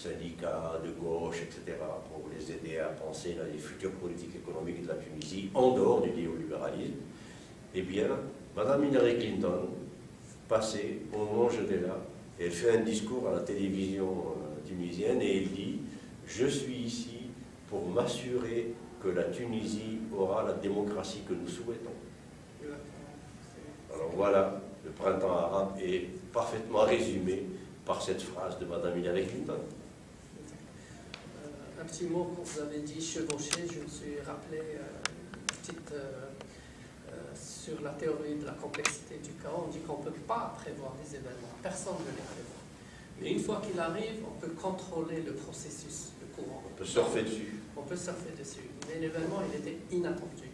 syndicats de gauche, etc., pour les aider à penser dans les futures politiques économiques de la Tunisie en dehors du néolibéralisme. Eh bien, Mme Hillary Clinton passait au moment où j'étais là, et elle fait un discours à la télévision tunisienne et elle dit « Je suis ici pour m'assurer que la Tunisie aura la démocratie que nous souhaitons ». Alors voilà, le printemps arabe est parfaitement résumé par cette phrase de Mme Hillary Clinton. Un petit mot, quand vous avez dit chevaucher, je me suis rappelé une petite sur la théorie de la complexité du chaos. On dit qu'on ne peut pas prévoir les événements, personne ne les prévoit. Mais une fois qu'il arrive, on peut contrôler le processus, le courant. On peut surfer dessus. On peut surfer dessus. Mais l'événement, il était inattendu.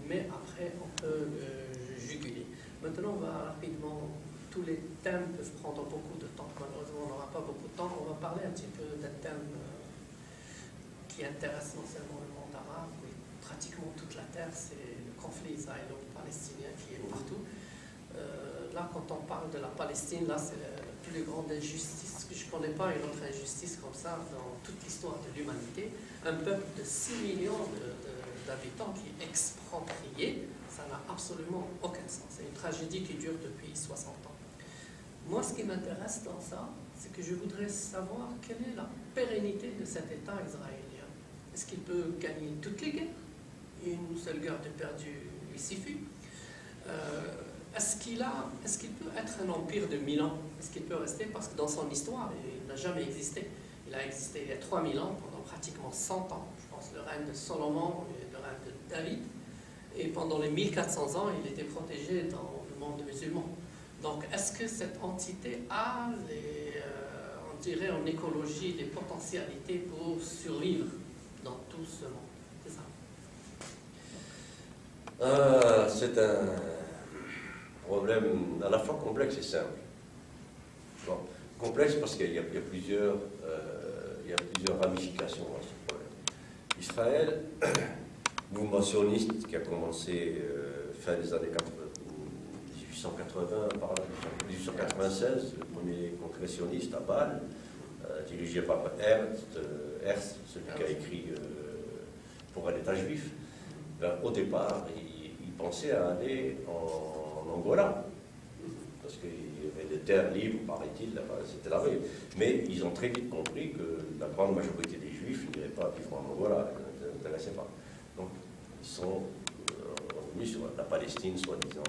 Mais après, on peut le juguler. Maintenant, on va rapidement. Tous les thèmes peuvent prendre beaucoup de temps. Malheureusement, on n'aura pas beaucoup de temps. On va parler un petit peu d'un thème qui intéresse non seulement le monde arabe, mais pratiquement toute la Terre, c'est le conflit israélo-palestinien qui est partout. Là, quand on parle de la Palestine, là, c'est la plus grande injustice. Je ne connais pas une autre injustice comme ça dans toute l'histoire de l'humanité. Un peuple de 6 millions d'habitants qui est exproprié, ça n'a absolument aucun sens. C'est une tragédie qui dure depuis 60 ans. Moi, ce qui m'intéresse dans ça, c'est que je voudrais savoir quelle est la pérennité de cet État israélien. Est-ce qu'il peut gagner toutes les guerres? Une seule guerre de perdue lui suffit. Est-ce qu'il peut être un empire de 1000 ans? Est-ce qu'il peut rester? Parce que dans son histoire, il n'a jamais existé. Il a existé il y a 3000 ans, pendant pratiquement 100 ans. Je pense le règne de Salomon et le règne de David. Et pendant les 1400 ans, il était protégé dans le monde musulman. Donc, est-ce que cette entité a, on dirait en écologie, les potentialités pour survivre dans tout ce monde? C'est ça. C'est un problème à la fois complexe et simple. Bon, complexe parce qu'il y a plusieurs ramifications dans ce problème. Israël, mouvement sioniste qui a commencé fin des années 1880, par là, 1896, le premier congrès sioniste à Bâle, dirigé par Herzl, celui qui a écrit pour un État juif. Ben, au départ, il pensait à aller en Angola, parce qu'il y avait des terres libres, paraît-il, c'était là-bas. Mais ils ont très vite compris que la grande majorité des Juifs n'iraient pas vivre en Angola, ils ne l'intéressaient pas. Donc, ils sont revenus sur la Palestine, soi-disant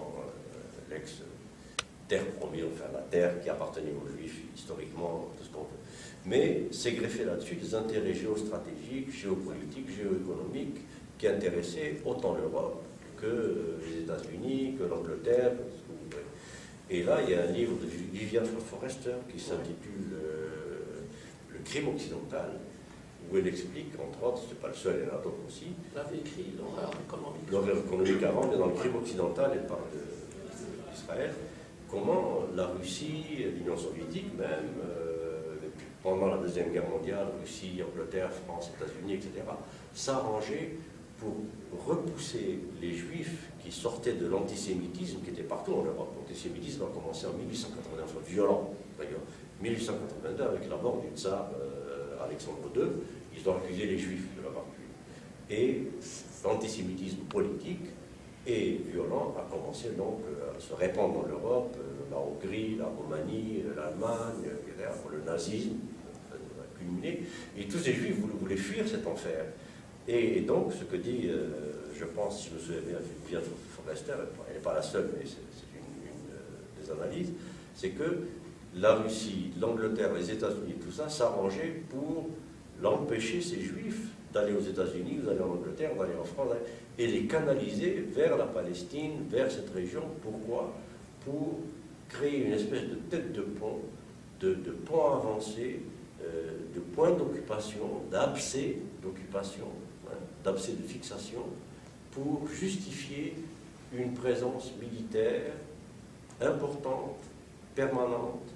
l'ex-terre promise, enfin la terre qui appartenait aux Juifs, historiquement, tout ce qu'on veut. Mais c'est greffé là-dessus des intérêts géostratégiques, géopolitiques, géoéconomiques, qui intéressaient autant l'Europe que les États-Unis, que l'Angleterre, ce que vous voulez. Et là, il y a un livre de Viviane Forrester qui s'intitule Le crime occidental, où elle explique, entre autres, c'est pas le seul, il y en a d'autres aussi. Elle avait écrit l'horreur économique. L'horreur économique avant, mais dans le crime occidental, elle parle d'Israël. Comment la Russie, l'Union soviétique même, pendant la Deuxième Guerre mondiale, Russie, Angleterre, France, États-Unis, etc., s'arrangeaient pour repousser les Juifs qui sortaient de l'antisémitisme qui était partout en Europe. L'antisémitisme a commencé en 1889, violent d'ailleurs. 1882, avec la mort du tsar Alexandre II, ils ont accusé les Juifs de l'avoir tué. Et l'antisémitisme politique et violent a commencé donc à se répandre dans l'Europe, la Hongrie, la Roumanie, l'Allemagne, etc., le nazisme a culminé. Et tous ces Juifs voulaient fuir cet enfer. Et donc, ce que dit, je pense, si je me souviens bien, Viviane Forrester, elle n'est pas la seule, mais c'est une des analyses, c'est que la Russie, l'Angleterre, les États-Unis, tout ça, s'arrangeaient pour l'empêcher, ces Juifs, d'aller aux États-Unis, d'aller en Angleterre, d'aller en France, et les canaliser vers la Palestine, vers cette région. Pourquoi? Pour créer une espèce de tête de pont, de pont avancé, de point d'occupation, d'abcès d'occupation, d'abcès de fixation, pour justifier une présence militaire importante, permanente,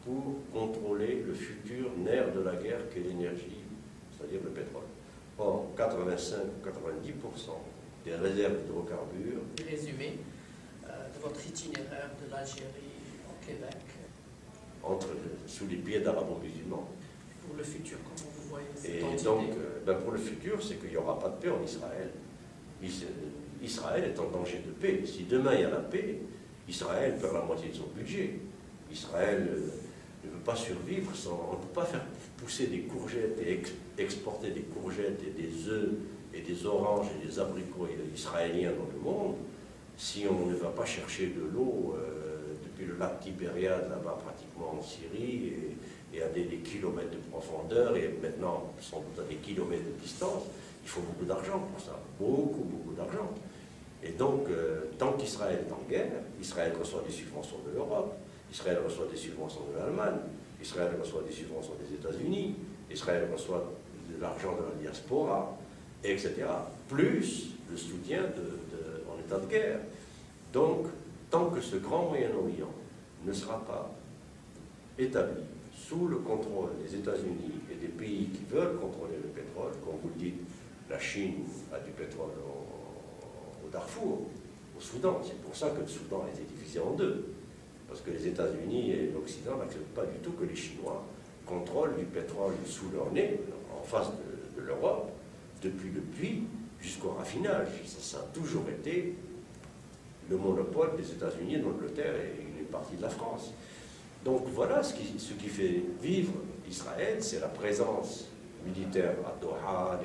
pour contrôler le futur nerf de la guerre qu'est l'énergie, c'est-à-dire le pétrole. Or, 85 ou 90% des réserves d'hydrocarbures. Résumé de votre itinéraire de l'Algérie au Québec. Sous les pieds d'arabo-musulmans. Pour le futur Donc, pour le futur, c'est qu'il n'y aura pas de paix en Israël. Israël est en danger de paix. Si demain il y a la paix, Israël perd la moitié de son budget. Israël ne peut pas survivre sans... On ne peut pas faire pousser des courgettes et exporter des courgettes et des œufs et des oranges et des abricots israéliens dans le monde si on ne va pas chercher de l'eau depuis le lac Tibériade, là-bas pratiquement en Syrie, et à des kilomètres de profondeur, et maintenant sans doute à des kilomètres de distance. Il faut beaucoup d'argent pour ça, beaucoup d'argent. Et donc, tant qu'Israël est en guerre, Israël reçoit des subventions de l'Europe, Israël reçoit des subventions de l'Allemagne, Israël reçoit des subventions des États-Unis, Israël reçoit de l'argent de la diaspora, etc. Plus le soutien en état de guerre. Donc, tant que ce grand Moyen-Orient ne sera pas établi sous le contrôle des États-Unis et des pays qui veulent contrôler le pétrole, comme vous le dites, la Chine a du pétrole au Darfour, au Soudan. C'est pour ça que le Soudan a été divisé en deux. Parce que les États-Unis et l'Occident n'acceptent pas du tout que les Chinois contrôlent du pétrole sous leur nez, en face de l'Europe, depuis le puits jusqu'au raffinage. Ça a toujours été le monopole des États-Unis, de l'Angleterre et une partie de la France. Donc voilà ce qui fait vivre Israël, c'est la présence militaire à Doha,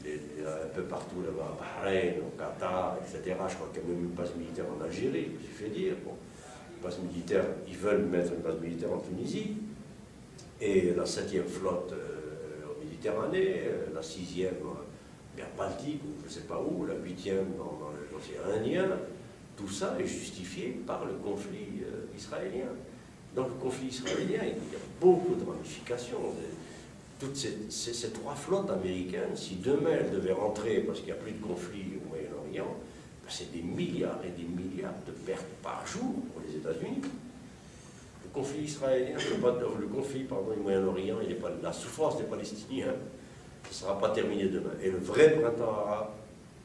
un peu partout là-bas, à Bahreïn, au Qatar, etc. Je crois qu'il y a même une base militaire en Algérie, j'ai fait dire. Bon, une base militaire, ils veulent mettre une base militaire en Tunisie, et la 7e flotte en Méditerranée, la 6e mer Baltique, ou je ne sais pas où, la 8e dans l'océan Indien. Tout ça est justifié par le conflit israélien. Dans le conflit israélien, il y a beaucoup de ramifications. Toutes ces trois flottes américaines, si demain elles devaient rentrer parce qu'il n'y a plus de conflit au Moyen-Orient, ben c'est des milliards et des milliards de pertes par jour pour les États-Unis. Le conflit israélien, le conflit du Moyen-Orient, la souffrance des Palestiniens ne sera pas terminée demain. Et le vrai printemps arabe,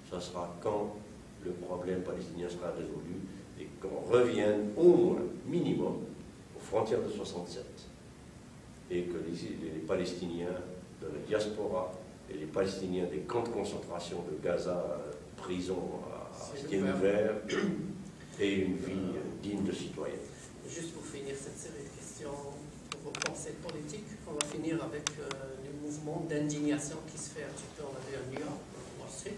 ça sera quand le problème palestinien sera résolu et qu'on revienne au moins, minimum, aux frontières de 67. Et que les Palestiniens de la diaspora et les Palestiniens des camps de concentration de Gaza, prison à ciel ouvert, aient une vie digne de citoyen. Juste pour finir cette série de questions, pour vos pensées politiques, on va finir avec le mouvement d'indignation qui se fait un petit peu, on l'a vu à New York, en Wall Street,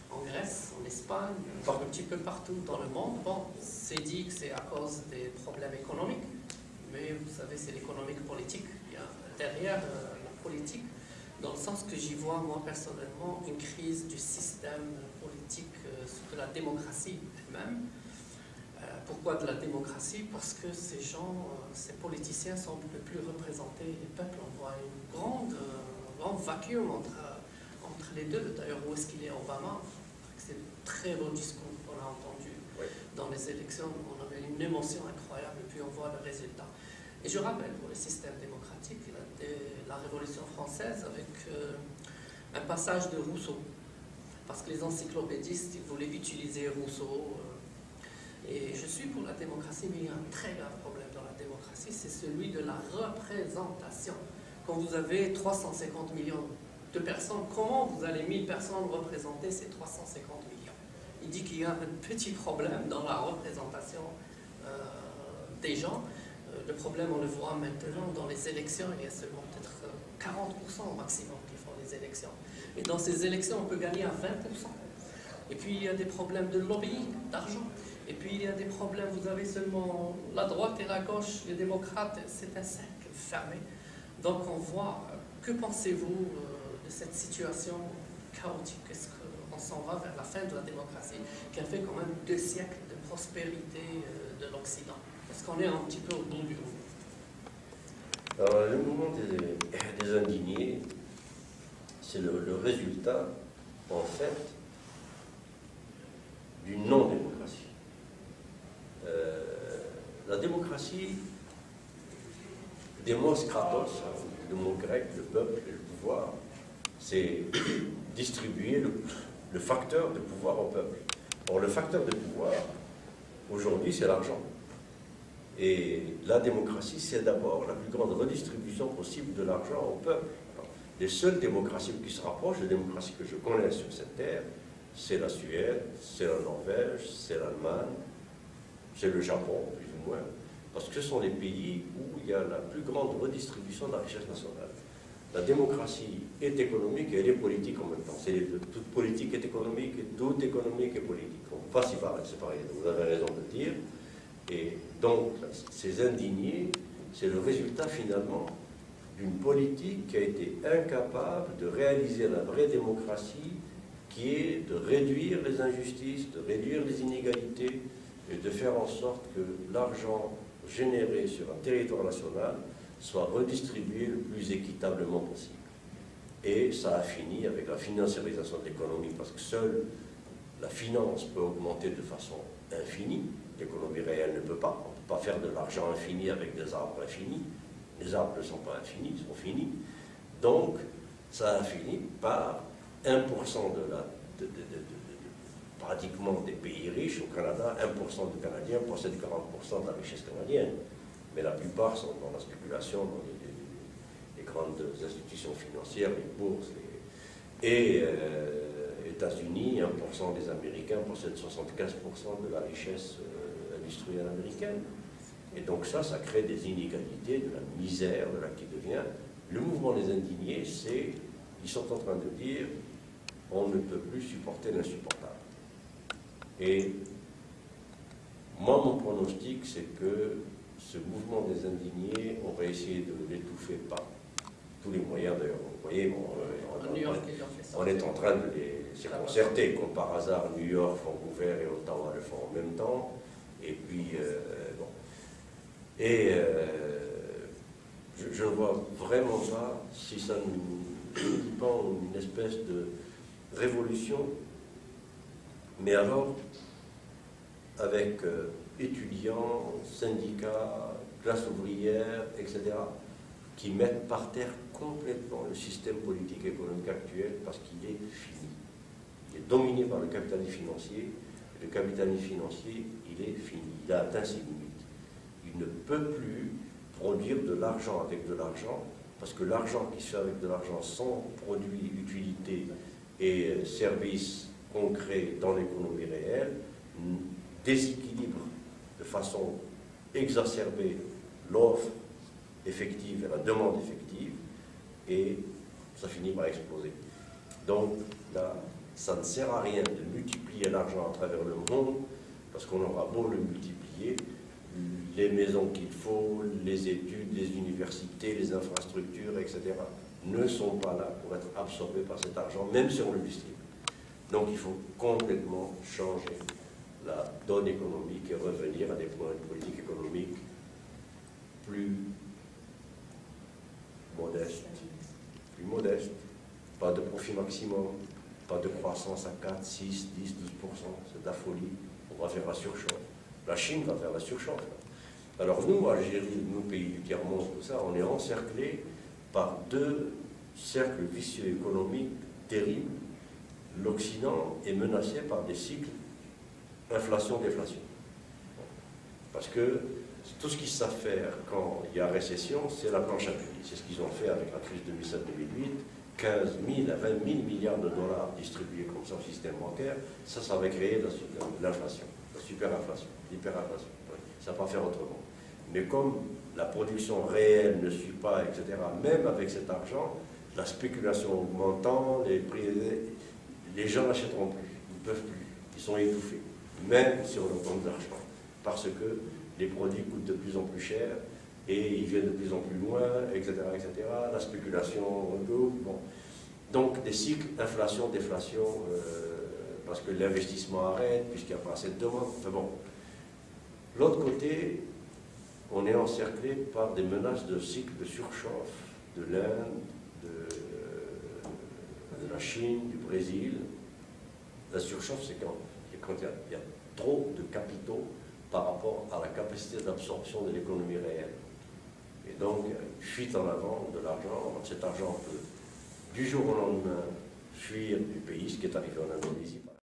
en Grèce, en Espagne, un petit peu partout dans le monde. Bon, c'est dit que c'est à cause des problèmes économiques, mais vous savez, c'est l'économique politique. Il y a derrière la politique, dans le sens que j'y vois, moi, personnellement, une crise du système politique, de la démocratie elle-même. Pourquoi de la démocratie? Parce que ces gens, ces politiciens semblent ne plus représenter les peuples. On voit un grand vacuum entre les deux. D'ailleurs, où est-ce qu'il est, Obama? C'est un très beau discours qu'on a entendu dans les élections. On avait une émotion incroyable et puis on voit le résultat. Et je rappelle pour le système démocratique la Révolution française avec un passage de Rousseau. Parce que les encyclopédistes, ils voulaient utiliser Rousseau. Et je suis pour la démocratie, mais il y a un très grave problème dans la démocratie, c'est celui de la représentation. Quand vous avez 350 millions de personnes, comment vous allez 1000 personnes représenter ces 350 millions? Il dit qu'il y a un petit problème dans la représentation des gens. Le problème, on le voit maintenant dans les élections, il y a seulement peut-être 40% au maximum qui font les élections. Et dans ces élections, on peut gagner à 20%. Et puis, il y a des problèmes de lobbying, d'argent. Et puis, il y a des problèmes, vous avez seulement la droite et la gauche, les démocrates, c'est un cercle fermé. Donc, on voit, que pensez-vous de cette situation chaotique? Est-ce qu'on s'en va vers la fin de la démocratie, qui a fait quand même 2 siècles de prospérité de l'Occident? Est-ce qu'on est un petit peu au bout du bout? Alors, le mouvement des indignés, c'est le résultat, en fait, d'une non-démocratie. La démocratie, demos kratos, le mot grec, le peuple et le pouvoir, c'est distribuer le facteur de pouvoir au peuple. Or, le facteur de pouvoir, aujourd'hui, c'est l'argent. Et la démocratie, c'est d'abord la plus grande redistribution possible de l'argent au peuple. Les seules démocraties qui se rapprochent, les démocraties que je connais sur cette terre, c'est la Suède, c'est la Norvège, c'est l'Allemagne, c'est le Japon, plus ou moins, parce que ce sont les pays où il y a la plus grande redistribution de la richesse nationale. La démocratie est économique et elle est politique en même temps. Toute politique est économique et toute économique est politique. On ne peut pas s'y séparer, vous avez raison de le dire. Et donc, ces indignés, c'est le résultat finalement d'une politique qui a été incapable de réaliser la vraie démocratie, qui est de réduire les injustices, de réduire les inégalités et de faire en sorte que l'argent généré sur un territoire national soit redistribué le plus équitablement possible. Et ça a fini avec la financiarisation de l'économie, parce que seule la finance peut augmenter de façon infinie. L'économie réelle ne peut pas. On ne peut pas faire de l'argent infini avec des arbres infinis. Les arbres ne sont pas infinis, ils sont finis. Donc, ça a fini par 1% pratiquement des pays riches au Canada, 1% de Canadiens possèdent 40% de la richesse canadienne. Mais la plupart sont dans la spéculation, dans les grandes institutions financières, les bourses. Et États-Unis, 1% des Américains possèdent 75% de la richesse industrielle américaine. Et donc ça crée des inégalités, de la misère, de la qui devient. Le mouvement des indignés, ils sont en train de dire on ne peut plus supporter l'insupportable. Et moi, mon pronostic, c'est que ce mouvement des indignés, on va essayer de l'étouffer par tous les moyens. D'ailleurs, vous voyez, on est en train de les concerter. Comme par hasard, New York, Vancouver et Ottawa le font en même temps. Et puis, bon. Et je ne vois vraiment pas si ça nous dit pas une espèce de révolution, mais alors avec étudiants, syndicats, classe ouvrière, etc., qui mettent par terre complètement le système politique et économique actuel parce qu'il est fini. Il est dominé par le capitalisme financier, et le capitalisme financier, il est fini, il a atteint ses limites. Il ne peut plus produire de l'argent avec de l'argent, parce que l'argent qui se fait avec de l'argent sans produits, utilités et services concrets dans l'économie réelle, déséquilibre de façon exacerbée l'offre effective et la demande effective, et ça finit par exploser. Donc là, ça ne sert à rien de multiplier l'argent à travers le monde, parce qu'on aura beau le multiplier, les maisons qu'il faut, les études, les universités, les infrastructures, etc., ne sont pas là pour être absorbées par cet argent, même si on le distribue. Donc il faut complètement changer la donne économique et revenir à des points de politique économique plus modestes, pas de profit maximum, pas de croissance à 4, 6, 10, 12%, c'est de la folie, on va faire la surchauffe. La Chine va faire la surchauffe. Alors nous, Algérie, nous, pays du tiers-monde, tout ça, on est encerclés par deux cercles vicieux économiques terribles. L'Occident est menacé par des cycles inflation-déflation. Parce que tout ce qu'ils savent faire quand il y a récession, c'est la planche à billets. C'est ce qu'ils ont fait avec la crise 2007-2008, 15 000 à 20 000 milliards de dollars distribués comme ça au système bancaire. Ça va créer de l'inflation, la superinflation, l'hyperinflation. Ça ne va pas faire autrement. Mais comme la production réelle ne suit pas, etc., même avec cet argent, la spéculation augmentant, les prix, les gens n'achèteront plus, ils ne peuvent plus, ils sont étouffés, même si on leur donne de l'argent, parce que les produits coûtent de plus en plus cher et ils viennent de plus en plus loin, etc., etc. La spéculation regroupe. Bon. Donc des cycles inflation-déflation, parce que l'investissement arrête, puisqu'il n'y a pas assez de demande. Enfin bon. L'autre côté, on est encerclé par des menaces de cycles de surchauffe de l'Inde, de la Chine, du Brésil. La surchauffe, c'est quand il y a trop de capitaux par rapport à la capacité d'absorption de l'économie réelle. Et donc, il y a une fuite en avant de l'argent. Cet argent peut, du jour au lendemain, fuir du pays, ce qui est arrivé en Indonésie.